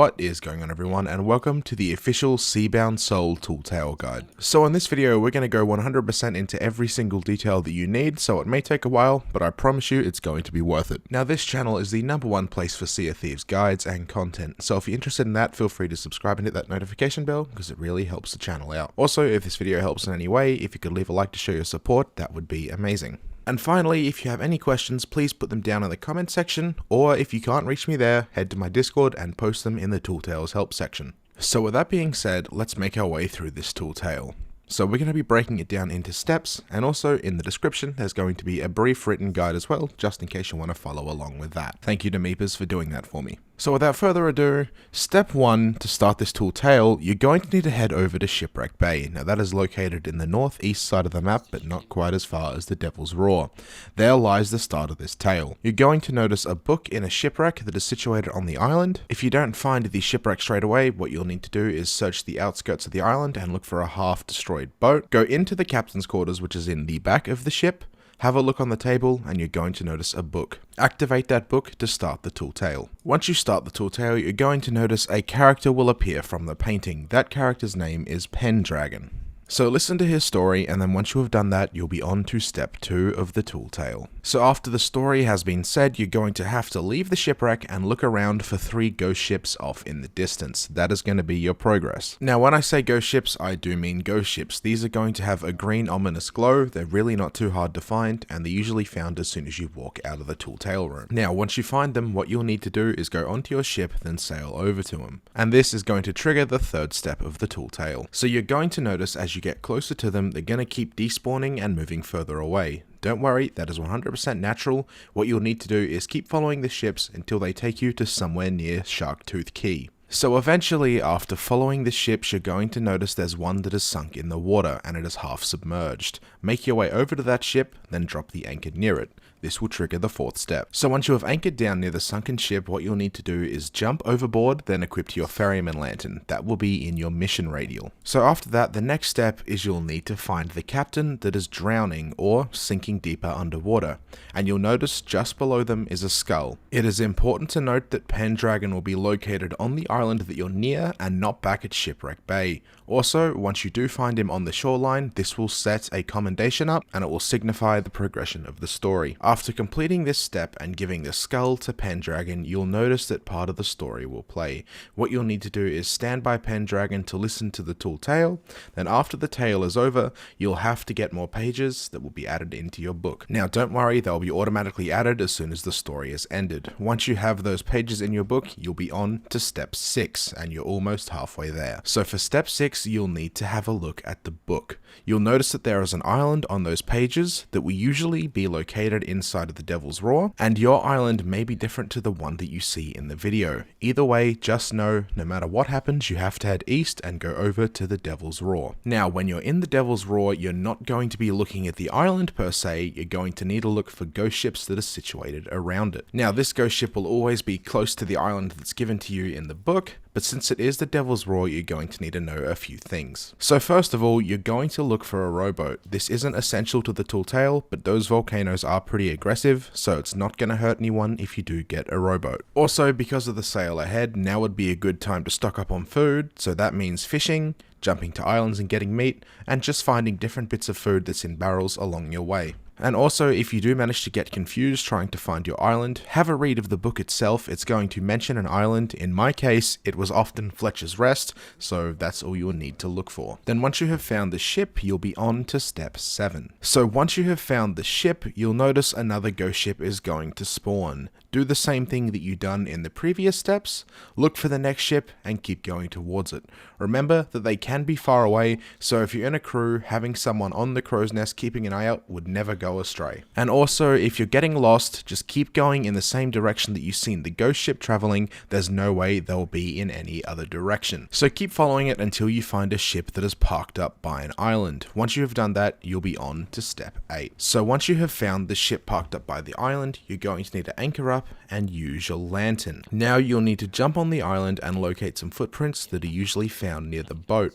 What is going on, everyone, and welcome to the official Seabound Soul Tooltale guide. So in this video we're going to go 100% into every single detail that you need, so it may take a while, but I promise you it's going to be worth it. Now this channel is the #1 place for Sea of Thieves guides and content, so if you're interested in that, feel free to subscribe and hit that notification bell because it really helps the channel out. Also, if this video helps in any way, if you could leave a like to show your support, that would be amazing. And finally, if you have any questions, please put them down in the comment section, or if you can't reach me there, head to my Discord and post them in the Tooltales help section. So with that being said, let's make our way through this Tooltale. So we're going to be breaking it down into steps, and also in the description there's going to be a brief written guide as well, just in case you want to follow along with that. Thank you to Meepers for doing that for me. So without further ado, step 1 to start this Tooltale, you're going to need to head over to Shipwreck Bay. Now that is located in the northeast side of the map, but not quite as far as the Devil's Roar. There lies the start of this tale. You're going to notice a book in a shipwreck that is situated on the island. If you don't find the shipwreck straight away, what you'll need to do is search the outskirts of the island and look for a half-destroyed boat. Go into the captain's quarters, which is in the back of the ship. Have a look on the table and you're going to notice a book. Activate that book to start the Tooltale. Once you start the Tooltale, you're going to notice a character will appear from the painting. That character's name is Pendragon. So listen to his story, and then once you have done that, you'll be on to step 2 of the Tooltale. So after the story has been said, you're going to have to leave the shipwreck and look around for 3 ghost ships off in the distance. That is going to be your progress. Now when I say ghost ships, I do mean ghost ships. These are going to have a green ominous glow. They're really not too hard to find, and they're usually found as soon as you walk out of the Tooltale room. Now once you find them, what you'll need to do is go onto your ship, then sail over to them. And this is going to trigger the 3rd step of the Tooltale. So you're going to notice as you get closer to them, they're going to keep despawning and moving further away. Don't worry, that is 100% natural. What you'll need to do is keep following the ships until they take you to somewhere near Sharktooth Key. So eventually, after following the ships, you're going to notice there's one that is sunk in the water and it is half submerged. Make your way over to that ship, then drop the anchor near it. This will trigger the 4th step. So once you have anchored down near the sunken ship, what you'll need to do is jump overboard, then equip your ferryman lantern. That will be in your mission radial. So after that, the next step is you'll need to find the captain that is drowning or sinking deeper underwater. And you'll notice just below them is a skull. It is important to note that Pendragon will be located on the island that you're near and not back at Shipwreck Bay. Also, once you do find him on the shoreline, this will set a commendation up and it will signify the progression of the story. After completing this step and giving the skull to Pendragon, you'll notice that part of the story will play. What you'll need to do is stand by Pendragon to listen to the Tooltale. Then after the tale is over, you'll have to get more pages that will be added into your book. Now don't worry, they'll be automatically added as soon as the story is ended. Once you have those pages in your book, you'll be on to step 6 and you're almost halfway there. So for step 6, you'll need to have a look at the book. You'll notice that there is an island on those pages that will usually be located inside of the Devil's Roar, and your island may be different to the one that you see in the video. Either way, just know, no matter what happens, you have to head east and go over to the Devil's Roar. Now, when you're in the Devil's Roar, you're not going to be looking at the island per se, you're going to need to look for ghost ships that are situated around it. Now, this ghost ship will always be close to the island that's given to you in the book, but since it is the Devil's Roar, you're going to need to know a few things. So first of all, you're going to look for a rowboat. This isn't essential to the Tooltale, but those volcanoes are pretty aggressive, so it's not going to hurt anyone if you do get a rowboat. Also, because of the sail ahead, now would be a good time to stock up on food, so that means fishing, jumping to islands and getting meat, and just finding different bits of food that's in barrels along your way. And also, if you do manage to get confused trying to find your island, have a read of the book itself. It's going to mention an island. In my case, it was often Fletcher's Rest, so that's all you'll need to look for. Then once you have found the ship, you'll be on to step 7. So once you have found the ship, you'll notice another ghost ship is going to spawn. Do the same thing that you done in the previous steps, look for the next ship and keep going towards it. Remember that they can be far away, so if you're in a crew, having someone on the crow's nest keeping an eye out would never go astray. And also, if you're getting lost, just keep going in the same direction that you've seen the ghost ship traveling. There's no way they'll be in any other direction. So keep following it until you find a ship that is parked up by an island. Once you have done that, you'll be on to step 8. So once you have found the ship parked up by the island, you're going to need to anchor up and use your lantern. Now you'll need to jump on the island and locate some footprints that are usually found near the boat.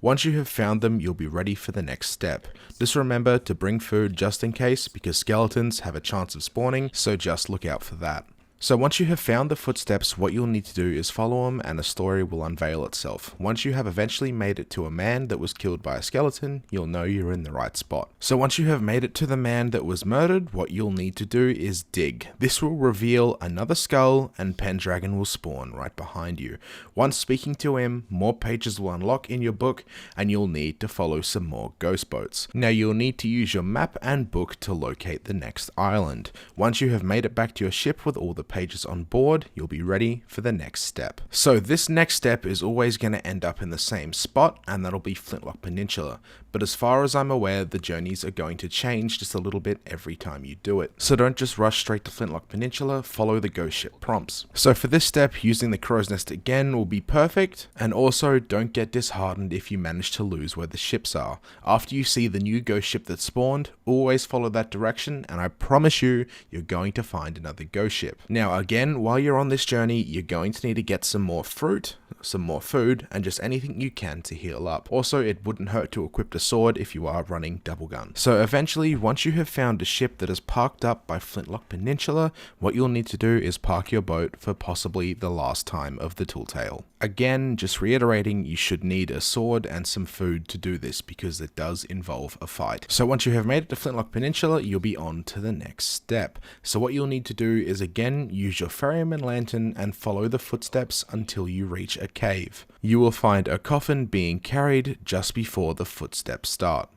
Once you have found them, you'll be ready for the next step. Just remember to bring food just in case, because skeletons have a chance of spawning, so just look out for that. So once you have found the footsteps, what you'll need to do is follow them and a story will unveil itself. Once you have eventually made it to a man that was killed by a skeleton, you'll know you're in the right spot. So once you have made it to the man that was murdered, what you'll need to do is dig. This will reveal another skull and Pendragon will spawn right behind you. Once speaking to him, more pages will unlock in your book and you'll need to follow some more ghost boats. Now you'll need to use your map and book to locate the next island. Once you have made it back to your ship with all the pages on board, you'll be ready for the next step. So this next step is always going to end up in the same spot, and that'll be Flintlock Peninsula. But as far as I'm aware, the journeys are going to change just a little bit every time you do it. So don't just rush straight to Flintlock Peninsula, follow the ghost ship prompts. So for this step, using the crow's nest again will be perfect, and also don't get disheartened if you manage to lose where the ships are. After you see the new ghost ship that spawned, always follow that direction, and I promise you, you're going to find another ghost ship. Now again, while you're on this journey, you're going to need to get some more fruit, some more food, and just anything you can to heal up. Also, it wouldn't hurt to equip a sword if you are running double gun. So eventually, once you have found a ship that is parked up by Flintlock Peninsula, what you'll need to do is park your boat for possibly the last time of the Tall Tale. Again, just reiterating, you should need a sword and some food to do this because it does involve a fight. So once you have made it to Flintlock Peninsula, you'll be on to the next step. So what you'll need to do is again, use your ferryman lantern and follow the footsteps until you reach a cave. You will find a coffin being carried just before the footsteps start.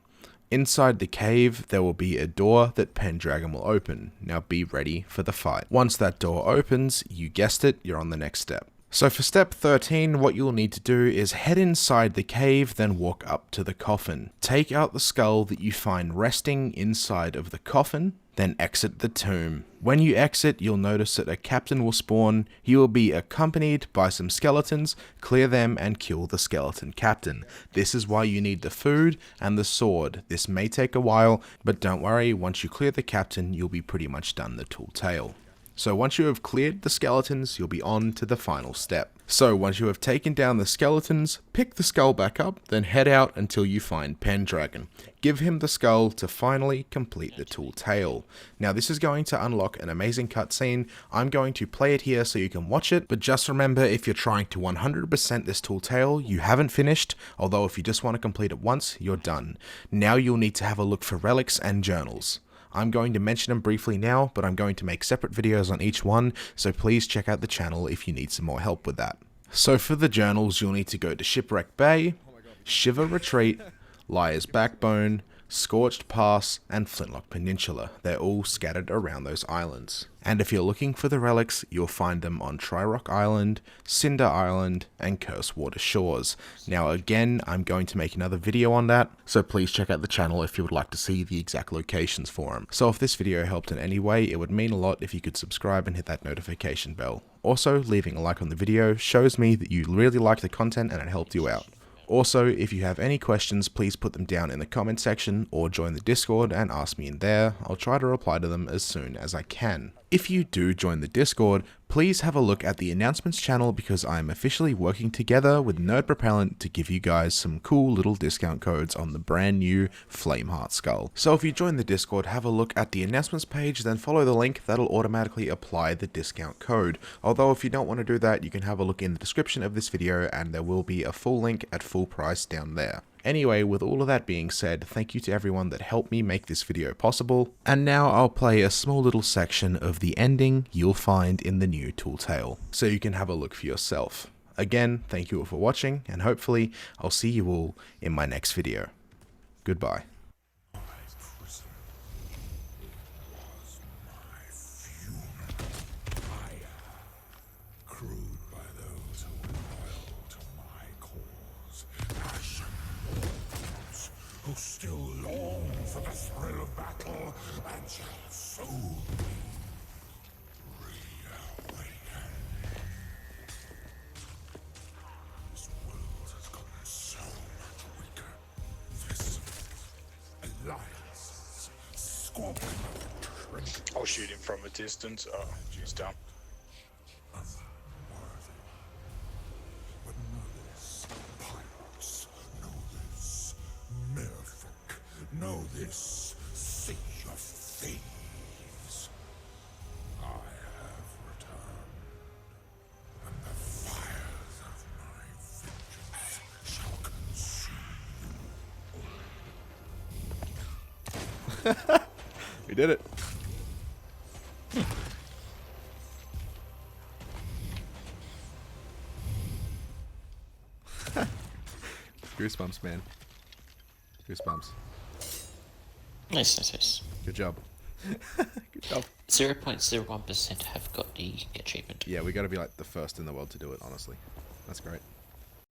Inside the cave, there will be a door that Pendragon will open. Now be ready for the fight. Once that door opens, you guessed it, you're on the next step. So for step 13, what you'll need to do is head inside the cave, then walk up to the coffin. Take out the skull that you find resting inside of the coffin, then exit the tomb. When you exit, you'll notice that a captain will spawn. He will be accompanied by some skeletons. Clear them and kill the skeleton captain. This is why you need the food and the sword. This may take a while, but don't worry, once you clear the captain, you'll be pretty much done the Tall Tale. So once you have cleared the skeletons, you'll be on to the final step. So once you have taken down the skeletons, pick the skull back up, then head out until you find Pendragon. Give him the skull to finally complete the Tall Tale. Now this is going to unlock an amazing cutscene. I'm going to play it here so you can watch it, but just remember, if you're trying to 100% this Tall Tale, you haven't finished, although if you just want to complete it once, you're done. Now you'll need to have a look for relics and journals. I'm going to mention them briefly now, but I'm going to make separate videos on each one, so please check out the channel if you need some more help with that. So for the journals, you'll need to go to Shipwreck Bay, Shiver Retreat, Liar's Backbone, Scorched Pass, and Flintlock Peninsula. They're all scattered around those islands. And if you're looking for the relics, you'll find them on Trirock Island, Cinder Island, and Cursewater Shores. Now again, I'm going to make another video on that, so please check out the channel if you would like to see the exact locations for them. So if this video helped in any way, it would mean a lot if you could subscribe and hit that notification bell. Also, leaving a like on the video shows me that you really like the content and it helped you out. Also, if you have any questions, please put them down in the comment section or join the Discord and ask me in there. I'll try to reply to them as soon as I can. If you do join the Discord, please have a look at the announcements channel because I'm officially working together with Nerd Propellant to give you guys some cool little discount codes on the brand new Flameheart Skull. So if you join the Discord, have a look at the announcements page, then follow the link, that'll automatically apply the discount code. Although if you don't want to do that, you can have a look in the description of this video and there will be a full link at full price down there. Anyway, with all of that being said, thank you to everyone that helped me make this video possible, and now I'll play a small little section of the ending you'll find in the new Tall Tale, so you can have a look for yourself. Again, thank you all for watching, and hopefully I'll see you all in my next video. Goodbye. Who still long for the thrill of battle and shall soon reawaken. This world has gotten so much weaker. This alliance squabbling over trinkets. I'll shoot him from a distance. Oh, he's down. Unworthy. But know this, pirates. Know this, merfolk. Know this, sea of thieves. I have returned. We did it. Goosebumps, man. Goosebumps. Nice. Good job. Good job. 0.01% have got the achievement. Yeah, we gotta be like the first in the world to do it, honestly. That's great.